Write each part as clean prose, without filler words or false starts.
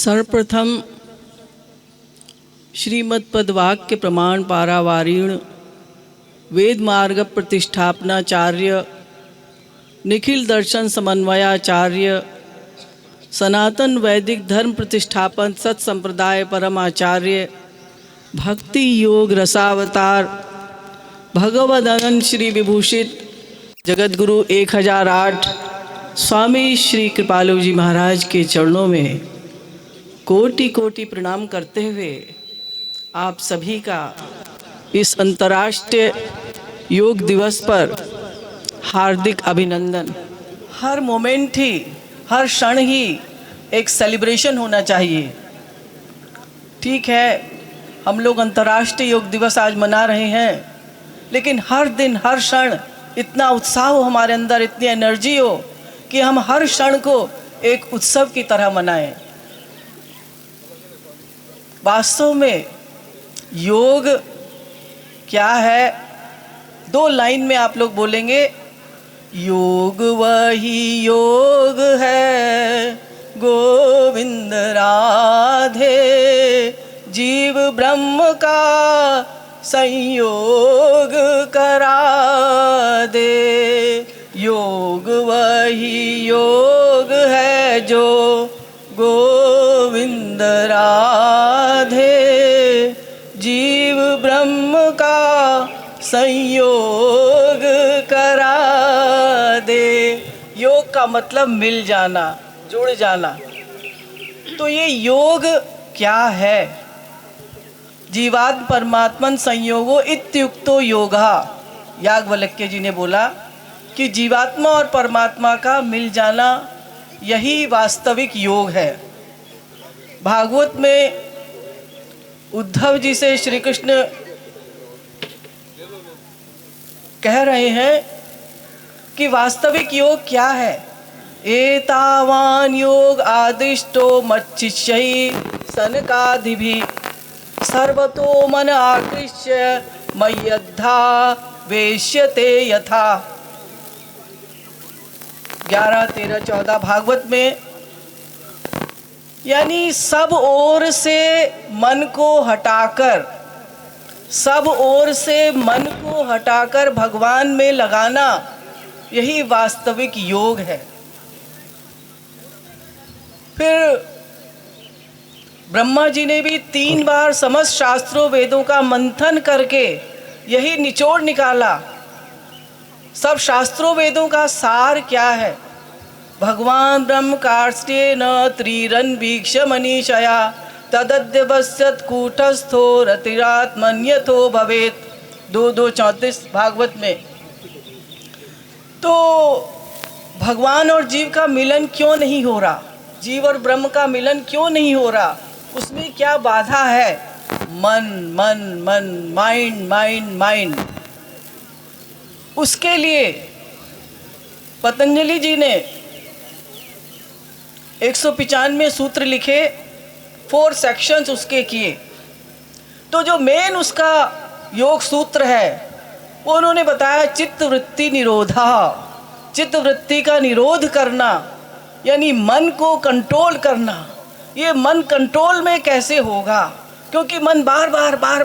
सर्वप्रथम श्रीमद् पदवाक्य प्रमाण पारावारीण वेद मार्ग प्रतिष्ठापनाचार्य निखिल दर्शन समन्वयाचार्य सनातन वैदिक धर्म प्रतिष्ठापन सत्संप्रदाय परमाचार्य भक्ति योग रसावतार भगवदनंद श्री विभूषित जगतगुरु 1008 स्वामी श्री कृपालु जी महाराज के चरणों में कोटि कोटि प्रणाम करते हुए आप सभी का इस अंतर्राष्ट्रीय योग दिवस पर हार्दिक अभिनंदन। हर मोमेंट ही, हर क्षण ही एक सेलिब्रेशन होना चाहिए। ठीक है, हम लोग अंतर्राष्ट्रीय योग दिवस आज मना रहे हैं, लेकिन हर दिन हर क्षण इतना उत्साह हो हमारे अंदर, इतनी एनर्जी हो कि हम हर क्षण को एक उत्सव की तरह मनाएं। वास्तव में योग क्या है? 2 लाइन में आप लोग बोलेंगे, योग वही योग है गोविंद राधे, जीव ब्रह्म का संयोग करा दे। योग वही योग है जो गोविंद राधे, जीव ब्रह्म का संयोग करा दे। योग का मतलब मिल जाना, जुड़ जाना। तो ये योग क्या है? जीवात्म परमात्मन संयोगो इत्युक्तो योगा। याज्ञवल्क्य जी ने बोला कि जीवात्मा और परमात्मा का मिल जाना यही वास्तविक योग है। भागवत में उद्धव जी से श्री कृष्ण कह रहे हैं कि वास्तविक योग क्या है। एतावान योग आदिष्टो मच्चिष्यहि सनकादिभिः सर्वतो मन आकृष्य मय्यद्धा वेश्यते यथा। 11, 13, 14 भागवत में, यानी सब ओर से मन को हटाकर, सब ओर से मन को हटाकर भगवान में लगाना, यही वास्तविक योग है। फिर ब्रह्मा जी ने भी 3 बार समस्त शास्त्रों वेदों का मंथन करके यही निचोड़ निकाला। सब शास्त्रों वेदों का सार क्या है? भगवान ब्रह्म कार्ष्टेन त्रिरन वीक्ष मनीषया तदद्यवस्यत कूटस्थो रतिरात्मन्यथो भवेत। 2:34 भागवत में। तो भगवान और जीव का मिलन क्यों नहीं हो रहा? जीव और ब्रह्म का मिलन क्यों नहीं हो रहा? उसमें क्या बाधा है? मन मन मन, माइंड माइंड माइंड। उसके लिए पतंजलि जी ने 195 सूत्र लिखे, 4 सेक्शंस उसके किए। तो जो मेन उसका योग सूत्र है वो उन्होंने बताया चित्त वृत्ति निरोधा। चित्त वृत्ति का निरोध करना यानी मन को कंट्रोल करना। ये मन कंट्रोल में कैसे होगा? क्योंकि मन बार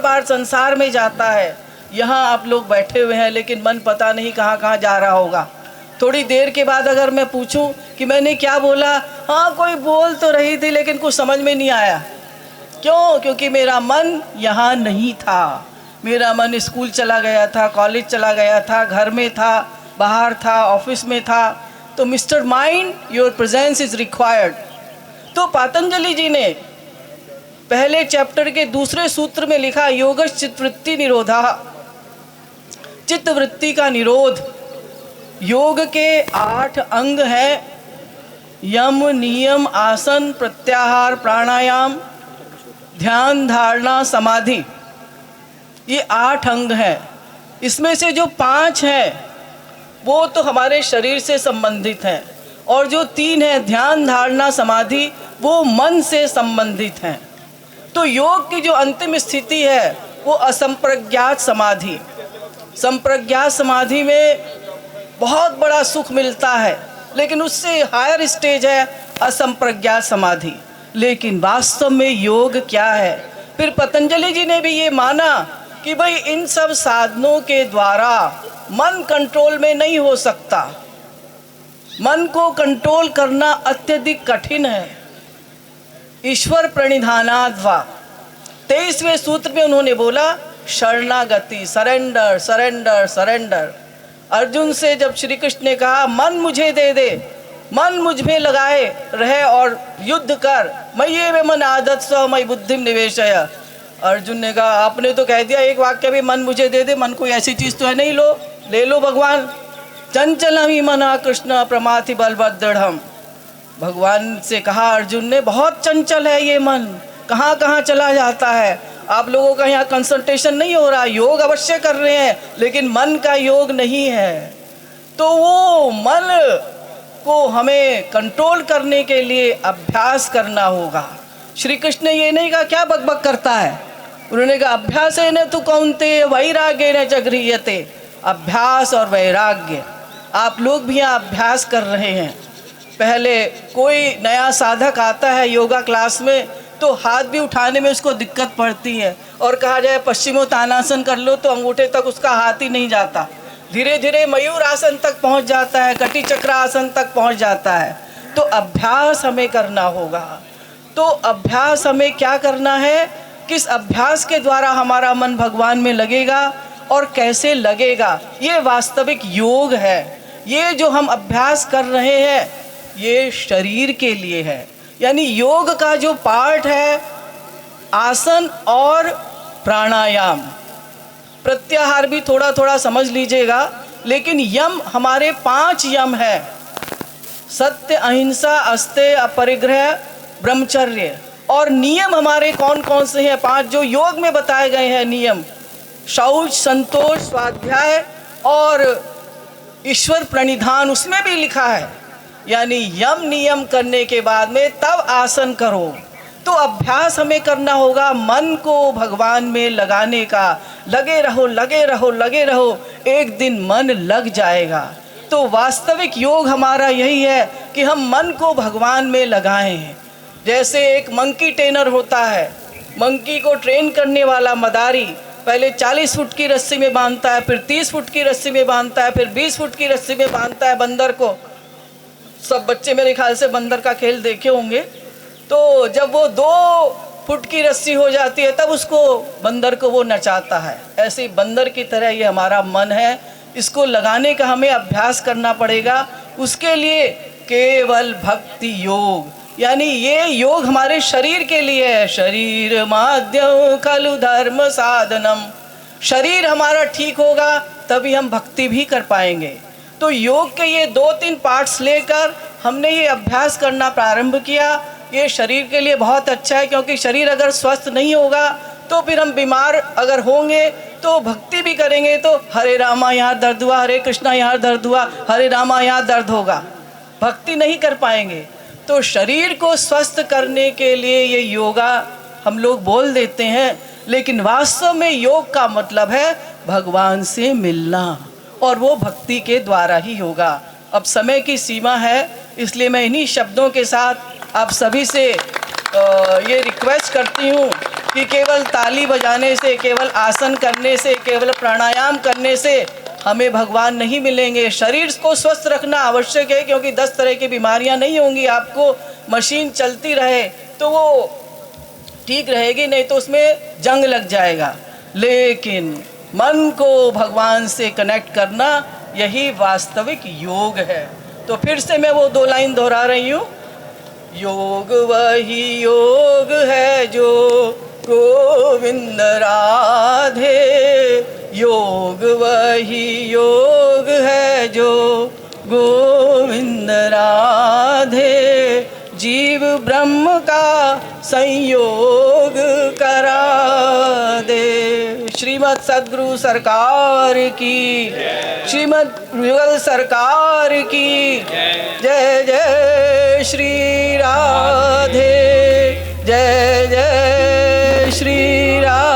बार संसार में जाता है। यहाँ आप लोग बैठे हुए हैं, लेकिन मन पता नहीं कहाँ कहाँ जा रहा होगा। थोड़ी देर के बाद अगर मैं पूछूं कि मैंने क्या बोला, हाँ कोई बोल तो रही थी लेकिन कुछ समझ में नहीं आया। क्यों? क्योंकि मेरा मन यहाँ नहीं था। मेरा मन स्कूल चला गया था, कॉलेज चला गया था, घर में था, बाहर था, ऑफिस में था। तो mister mind, your presence is required. तो पतंजलि जी ने पहले चैप्टर के 2 सूत्र में लिखा, योगश चित्तवृत्ति निरोधा। चित्तवृत्ति का निरोध। योग के 8 अंग हैं, यम, नियम, आसन, प्रत्याहार, प्राणायाम, ध्यान, धारणा, समाधि। ये 8 अंग हैं। इसमें से जो 5 हैं वो तो हमारे शरीर से संबंधित हैं, और जो 3 हैं, ध्यान, धारणा, समाधि, वो मन से संबंधित हैं। तो योग की जो अंतिम स्थिति है वो असंप्रज्ञात समाधि। संप्रज्ञात समाधि में बहुत बड़ा सुख मिलता है, लेकिन उससे हायर स्टेज है असंप्रज्ञात समाधि। लेकिन वास्तव में योग क्या है? फिर पतंजलि जी ने भी ये माना कि भाई इन सब साधनों के द्वारा मन कंट्रोल में नहीं हो सकता, मन को कंट्रोल करना अत्यधिक कठिन है। ईश्वर प्रणिधानाद्वा 23वें सूत्र में उन्होंने बोला शरणागति, सरेंडर सरेंडर सरेंडर। अर्जुन से जब श्री कृष्ण ने कहा मन मुझे दे दे, मन मुझ में लगाए रहे और युद्ध कर, मय्ये वे मन आदत स्व मयि बुद्धिम निवेशय। अर्जुन ने कहा आपने तो कह दिया एक वाक्य भी मन मुझे दे दे, मन कोई ऐसी चीज़ तो है नहीं, लो ले लो भगवान। चंचलम ही मना कृष्ण प्रमाथि बलभद्रढ़। भगवान से कहा अर्जुन ने बहुत चंचल है ये मन, कहाँ कहाँ चला जाता है। आप लोगों का यहाँ कंसंट्रेशन नहीं हो रहा, योग अवश्य कर रहे हैं लेकिन मन का योग नहीं है। तो वो मन को हमें कंट्रोल करने के लिए अभ्यास करना होगा। श्री कृष्ण ने ये नहीं कहा क्या बकबक करता है, उन्होंने कहा अभ्यासेन तु कौन्तेय वैराग्येन च गृह्यते। अभ्यास और वैराग्य, आप लोग भी यहाँ अभ्यास कर रहे हैं। पहले कोई नया साधक आता है योगा क्लास में तो हाथ भी उठाने में उसको दिक्कत पड़ती है, और कहा जाए पश्चिमोत्तानासन कर लो तो अंगूठे तक उसका हाथ ही नहीं जाता। धीरे धीरे मयूर आसन तक पहुंच जाता है, कटी चक्र आसन तक पहुंच जाता है। तो अभ्यास हमें करना होगा। तो अभ्यास हमें क्या करना है, किस अभ्यास के द्वारा हमारा मन भगवान में लगेगा और कैसे लगेगा, ये वास्तविक योग है। ये जो हम अभ्यास कर रहे हैं ये शरीर के लिए है, यानी योग का जो पार्ट है आसन और प्राणायाम, प्रत्याहार भी थोड़ा थोड़ा समझ लीजिएगा। लेकिन यम हमारे 5 यम है, सत्य, अहिंसा, अस्तेय, अपरिग्रह, ब्रह्मचर्य। और नियम हमारे कौन कौन से हैं? 5 जो योग में बताए गए हैं नियम, शौच, संतोष, स्वाध्याय और ईश्वर प्रणिधान, उसमें भी लिखा है। यानी यम नियम करने के बाद में तब आसन करो। तो अभ्यास हमें करना होगा मन को भगवान में लगाने का। लगे रहो लगे रहो लगे रहो, एक दिन मन लग जाएगा। तो वास्तविक योग हमारा यही है कि हम मन को भगवान में लगाएं। जैसे एक मंकी ट्रेनर होता है, मंकी को ट्रेन करने वाला मदारी पहले 40 फुट की रस्सी में बांधता है, फिर 30 फुट की रस्सी में बांधता है, फिर 20 फुट की रस्सी में बांधता है बंदर को। सब बच्चे मेरे ख्याल से बंदर का खेल देखे होंगे। तो जब वो 2 फुट की रस्सी हो जाती है तब उसको बंदर को वो नचाता है। ऐसे बंदर की तरह ये हमारा मन है, इसको लगाने का हमें अभ्यास करना पड़ेगा। उसके लिए केवल भक्ति योग, यानी ये योग हमारे शरीर के लिए है। शरीर माध्यम खलु धर्म साधनम। शरीर हमारा ठीक होगा तभी हम भक्ति भी कर पाएंगे। तो योग के ये 2-3 पार्ट्स लेकर हमने ये अभ्यास करना प्रारंभ किया। ये शरीर के लिए बहुत अच्छा है, क्योंकि शरीर अगर स्वस्थ नहीं होगा तो फिर हम बीमार अगर होंगे तो भक्ति भी करेंगे तो हरे रामा यहाँ दर्द हुआ, हरे कृष्णा यहाँ दर्द हुआ, हरे रामा यहाँ दर्द होगा, भक्ति नहीं कर पाएंगे। तो शरीर को स्वस्थ करने के लिए ये योगा हम लोग बोल देते हैं, लेकिन वास्तव में योग का मतलब है भगवान से मिलना, और वो भक्ति के द्वारा ही होगा। अब समय की सीमा है, इसलिए मैं इन्हीं शब्दों के साथ आप सभी से ये रिक्वेस्ट करती हूँ कि केवल ताली बजाने से, केवल आसन करने से, केवल प्राणायाम करने से हमें भगवान नहीं मिलेंगे। शरीर को स्वस्थ रखना आवश्यक है, क्योंकि 10 तरह की बीमारियां नहीं होंगी। आपको मशीन चलती रहे तो वो ठीक रहेगी, नहीं तो उसमें जंग लग जाएगा। लेकिन मन को भगवान से कनेक्ट करना यही वास्तविक योग है। तो फिर से मैं वो 2 लाइन दोहरा रही हूँ। योग वही योग है जो गोविंद राधे, योग वही योग है जो गोविंद राधे, जीव ब्रह्म का संयोग करा दे। श्रीमद् सद्गुरु सरकार की, श्रीमद् युगल सरकार की जय। जय श्री राधे, जय जय श्री राधे।